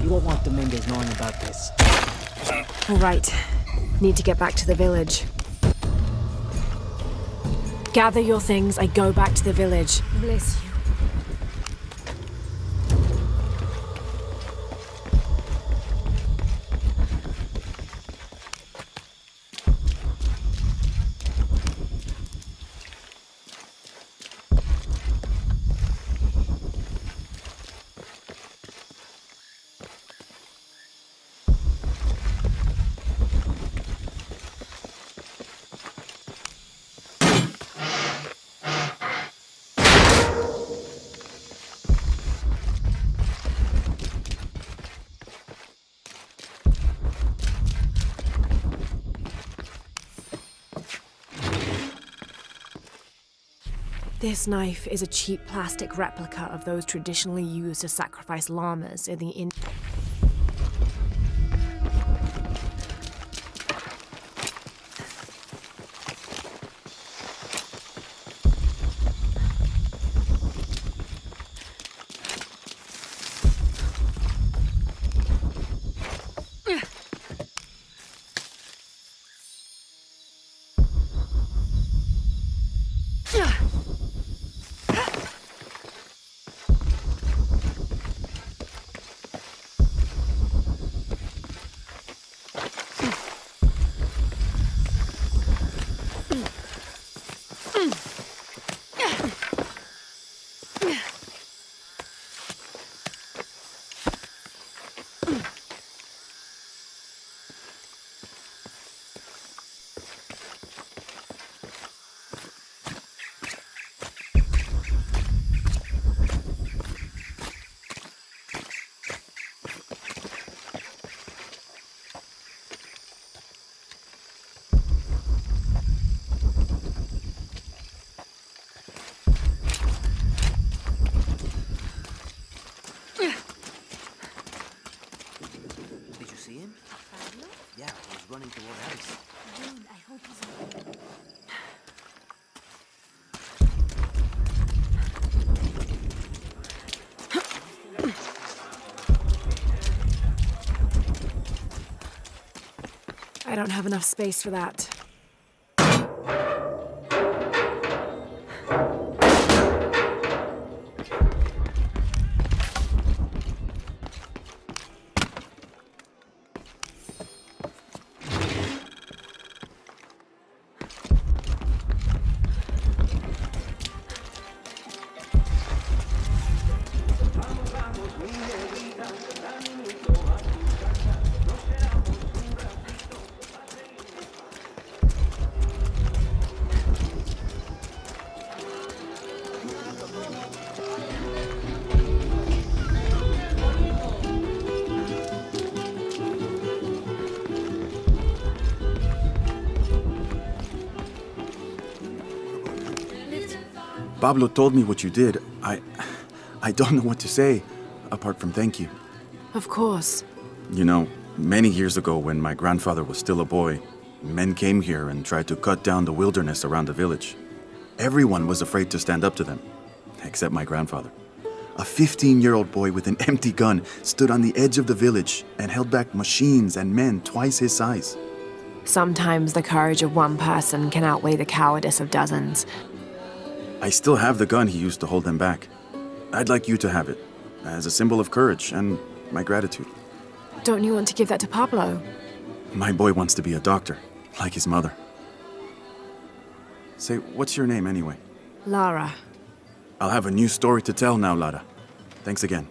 You won't want the Mendes knowing about this. All right. Need to get back to the village. Gather your things, I go back to the village. Bless you. This knife is a cheap plastic replica of those traditionally used to sacrifice llamas in the Did you see him? Yeah, he was running toward Alice. I hope he's okay. I don't have enough space for that. Pablo told me what you did. I don't know what to say, apart from thank you. Of course. You know, many years ago when my grandfather was still a boy, men came here and tried to cut down the wilderness around the village. Everyone was afraid to stand up to them, except my grandfather. A 15-year-old boy with an empty gun stood on the edge of the village and held back machines and men twice his size. Sometimes the courage of one person can outweigh the cowardice of dozens. I still have the gun he used to hold them back. I'd like you to have it, as a symbol of courage and my gratitude. Don't you want to give that to Pablo? My boy wants to be a doctor, like his mother. Say, what's your name anyway? Lara. I'll have a new story to tell now, Lara. Thanks again.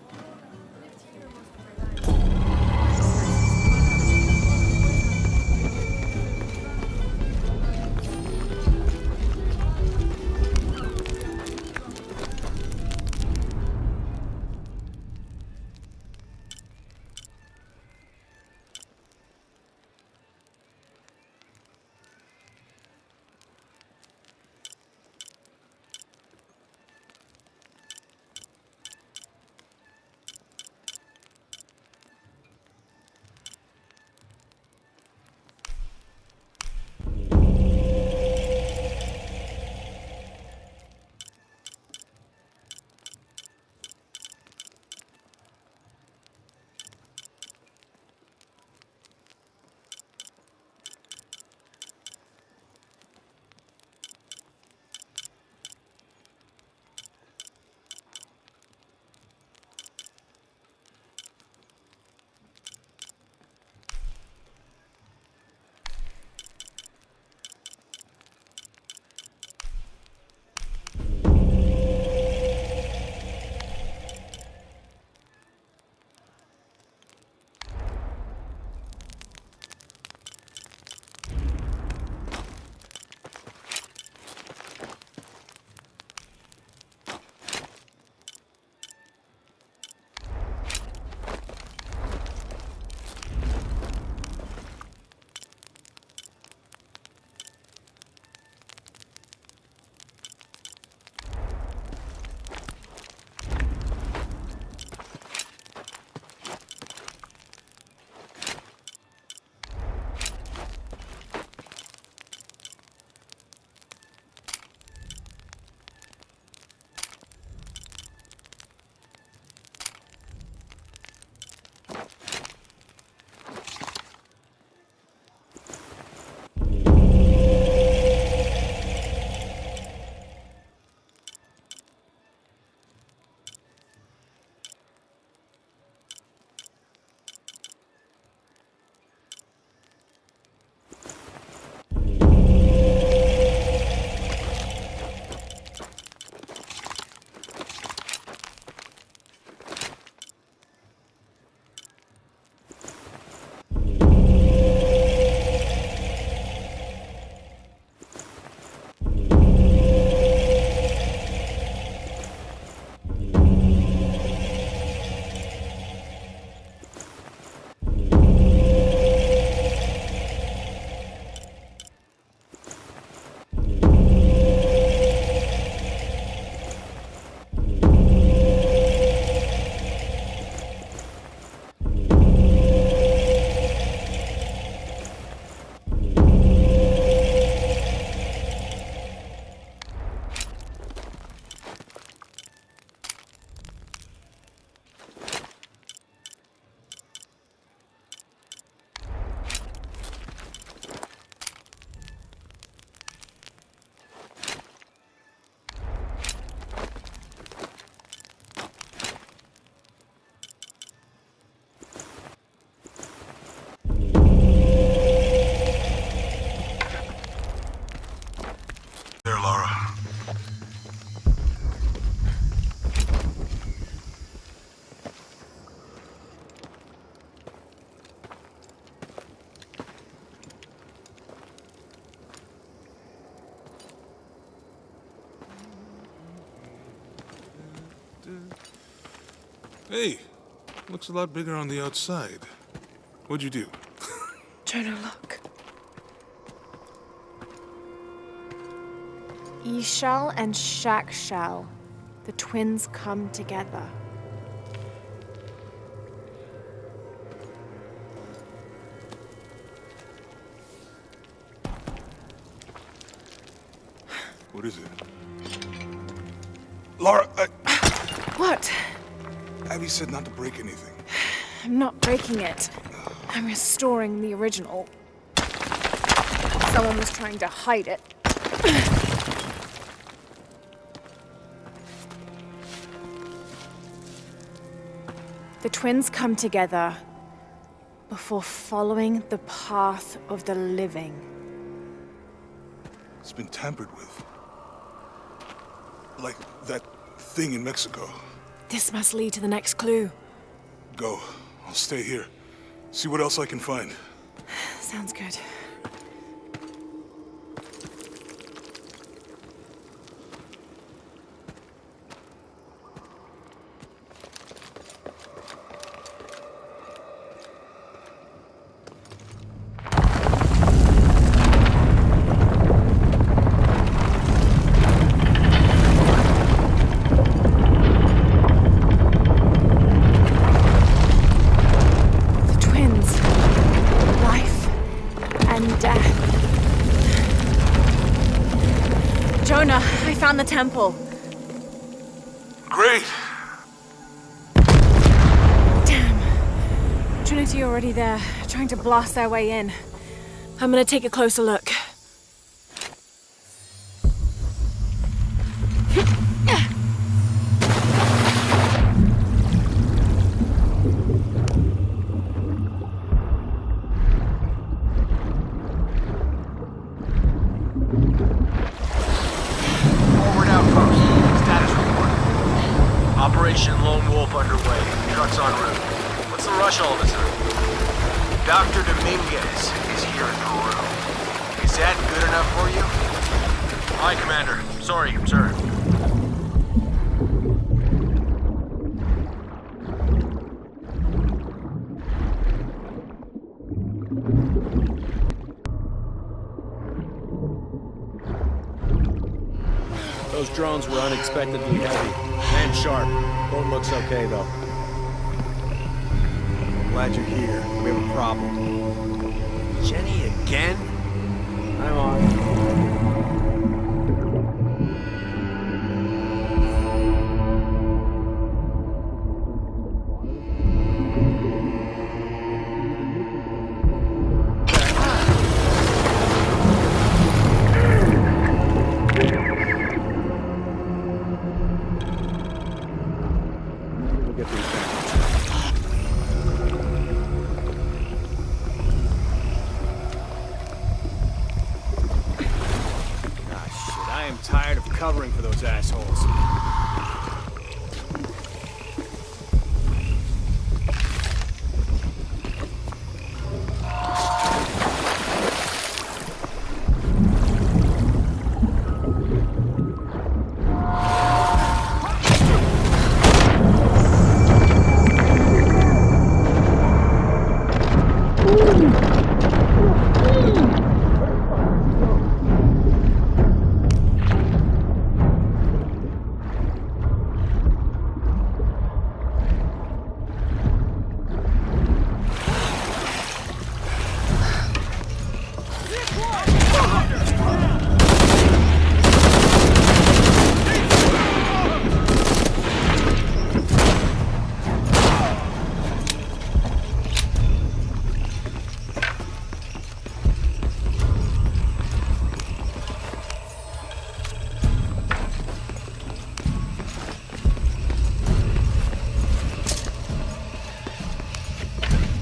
Hey, looks a lot bigger on the outside. What'd you do? Jonah, look. Ishal and Shakshal, the twins come together. What is it? Lara, What? Abby said not to break anything. I'm not breaking it. I'm restoring the original. Someone was trying to hide it. The twins come together before following the path of the living. It's been tampered with. Like that thing in Mexico. This must lead to the next clue. Go. I'll stay here. See what else I can find. Sounds good. Jonah, I found the temple. Great! Damn. Trinity already there, trying to blast their way in. I'm gonna take a closer look. Operation Lone Wolf underway. Trucks en route. What's the rush all of a sudden? Dr. Dominguez is here in Peru. Is that good enough for you? Aye, Commander. Sorry, sir. Those drones were unexpectedly heavy and sharp. Boat looks okay, though. Glad you're here. We have a problem. Jenny again? I'm on. I am tired of covering for those assholes.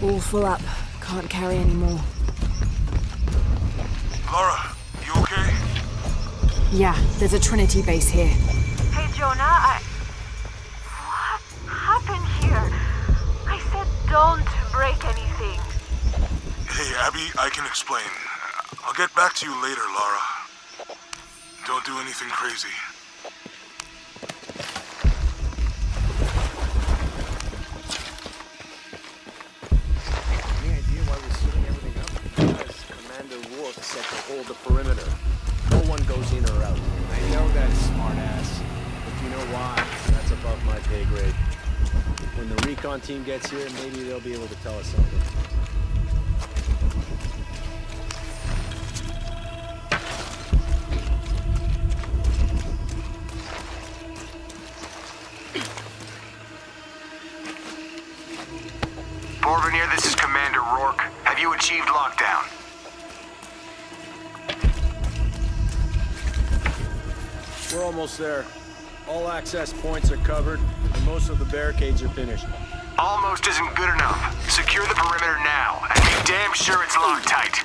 All full up. Can't carry any more. Lara, you okay? Yeah, there's a Trinity base here. Hey, Jonah, What happened here? I said don't break anything. Hey, Abby, I can explain. I'll get back to you later, Lara. Don't do anything crazy. set to hold the perimeter. No one goes in or out. I know that, smartass. But you know why? That's above my pay grade. When the recon team gets here, maybe they'll be able to tell us something. Porvenir, this is Commander Rourke. Have you achieved lockdown? We're almost there. All access points are covered, and most of the barricades are finished. Almost isn't good enough. Secure the perimeter now, and be damn sure it's locked tight.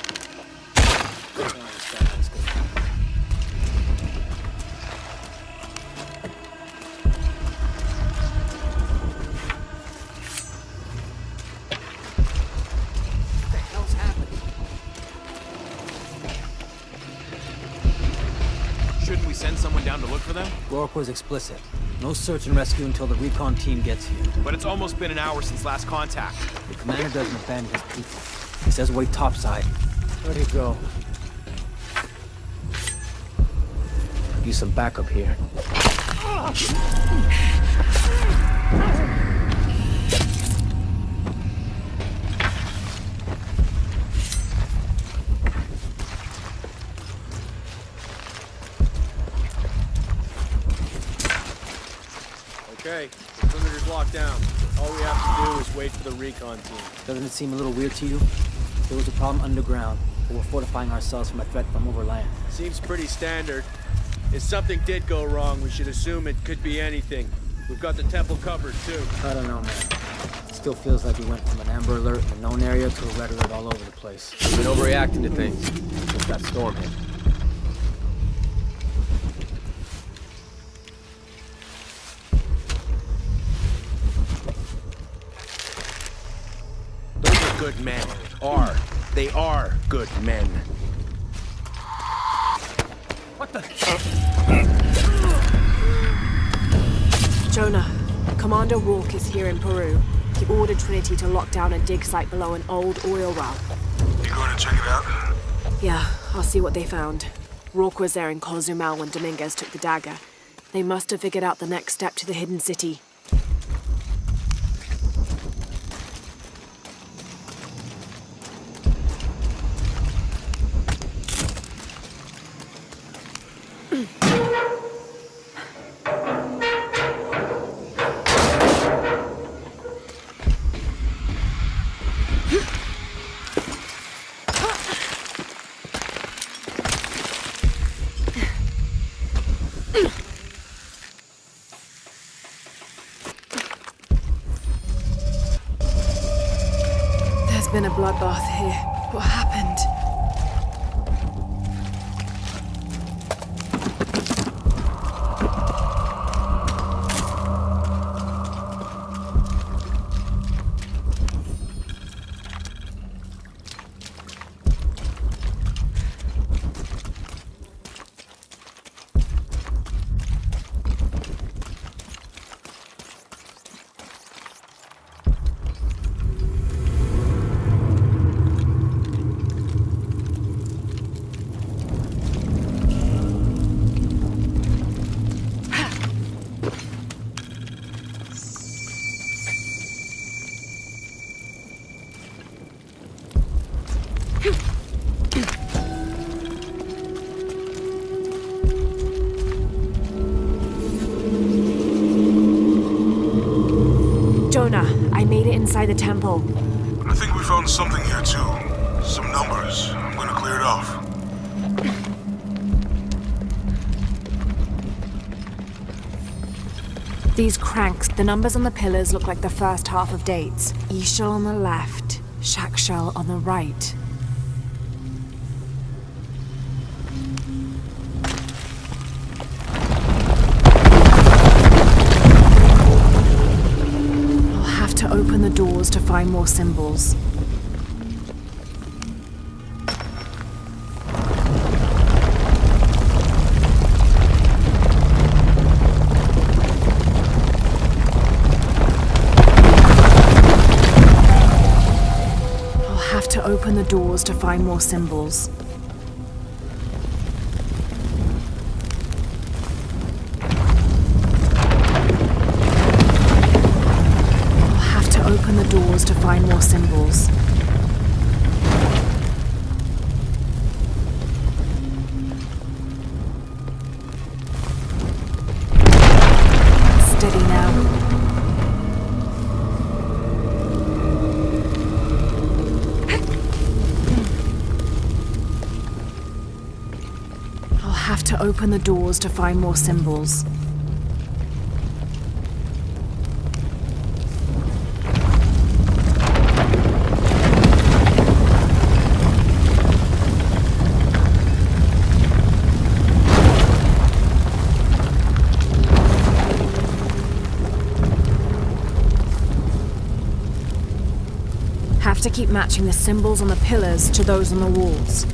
What the hell's happening? Shouldn't we send someone down to look for them? Rourke was explicit. No search and rescue until the recon team gets here. But it's almost been an hour since last contact. The commander doesn't abandon his people. He says wait topside. Where'd he go? Use some backup here. Okay, the perimeter's locked down. All we have to do is wait for the recon team. Doesn't it seem a little weird to you? There was a problem underground, but we're fortifying ourselves from a threat from overland. Seems pretty standard. If something did go wrong, we should assume it could be anything. We've got the temple covered, too. I don't know, man. It still feels like we went from an Amber Alert in a known area to a Red Alert all over the place. We've been overreacting to things since that storm hit. Those are good men. They are good men. What the? Jonah, Commander Rourke is here in Peru. He ordered Trinity to lock down a dig site below an old oil well. You going to check it out? Yeah, I'll see what they found. Rourke was there in Cozumel when Dominguez took the dagger. They must have figured out the next step to the hidden city. There's been a bloodbath here. What happened? Jonah, I made it inside the temple. I think we found something here too. Some numbers. I'm gonna clear it off. These cranks, the numbers on the pillars look like the first half of dates. Ishal on the left, Shakshal on the right. I'll have to open the doors to find more symbols. Open the doors to find more symbols. more symbols. Steady now. I'll have to open the doors to find more symbols. Have to keep matching the symbols on the pillars to those on the walls.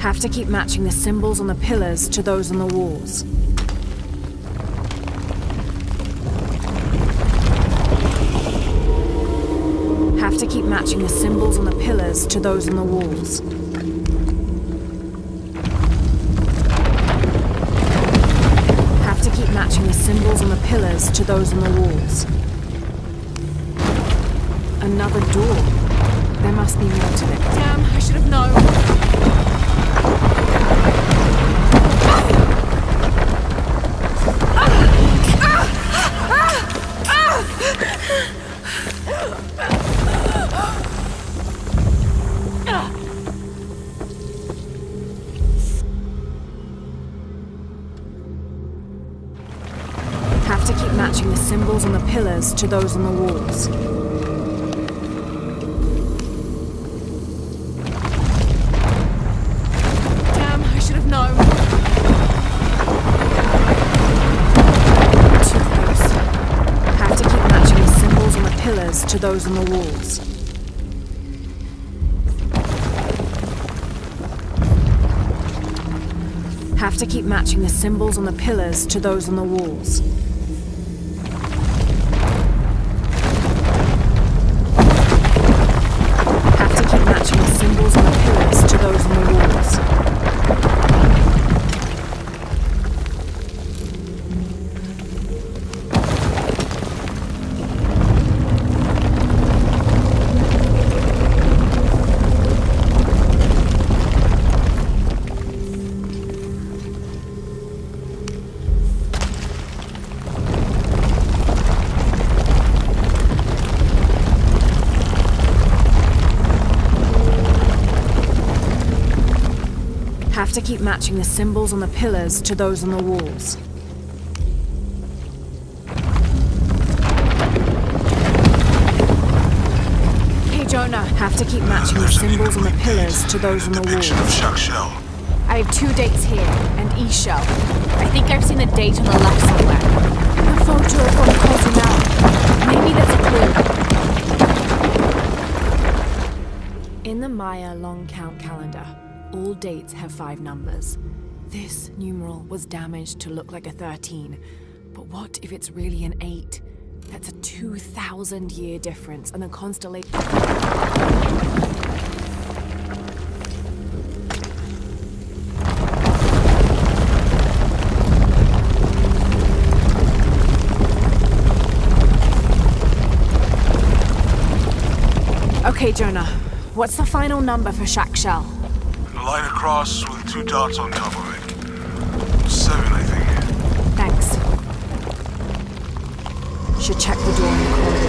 Have to keep matching the symbols on the pillars to those on the walls. Have to keep matching the symbols on the pillars to those on the walls. Have to keep matching the symbols on the pillars to those on the walls. Another door. There must be more to it. Damn, I should have known. Have to keep matching the symbols on the pillars to those on the walls. Damn, I should have known. Too close. Have to keep matching the symbols on the pillars to those on the walls. Have to keep matching the symbols on the pillars to those on the walls. Have to keep matching the symbols on the pillars to those on the walls. Have to keep matching the symbols on the pillars to those on the walls. Hey Jonah, have to keep matching the symbols on the pillars to those on the walls. Depiction of Shakshel. I have 2 dates here, and Ishel. I think I've seen the date on the left somewhere. The photo from Cozumel. Maybe that's a clue. In the Maya long count calendar, all dates have 5 numbers. This numeral was damaged to look like a 13. But what if it's really an 8? That's a 2,000-year difference, and the constellation... Okay, Jonah. What's the final number for Shakshel? A line across with 2 dots on top of it. 7, I think. Thanks. Should check the door in the corner.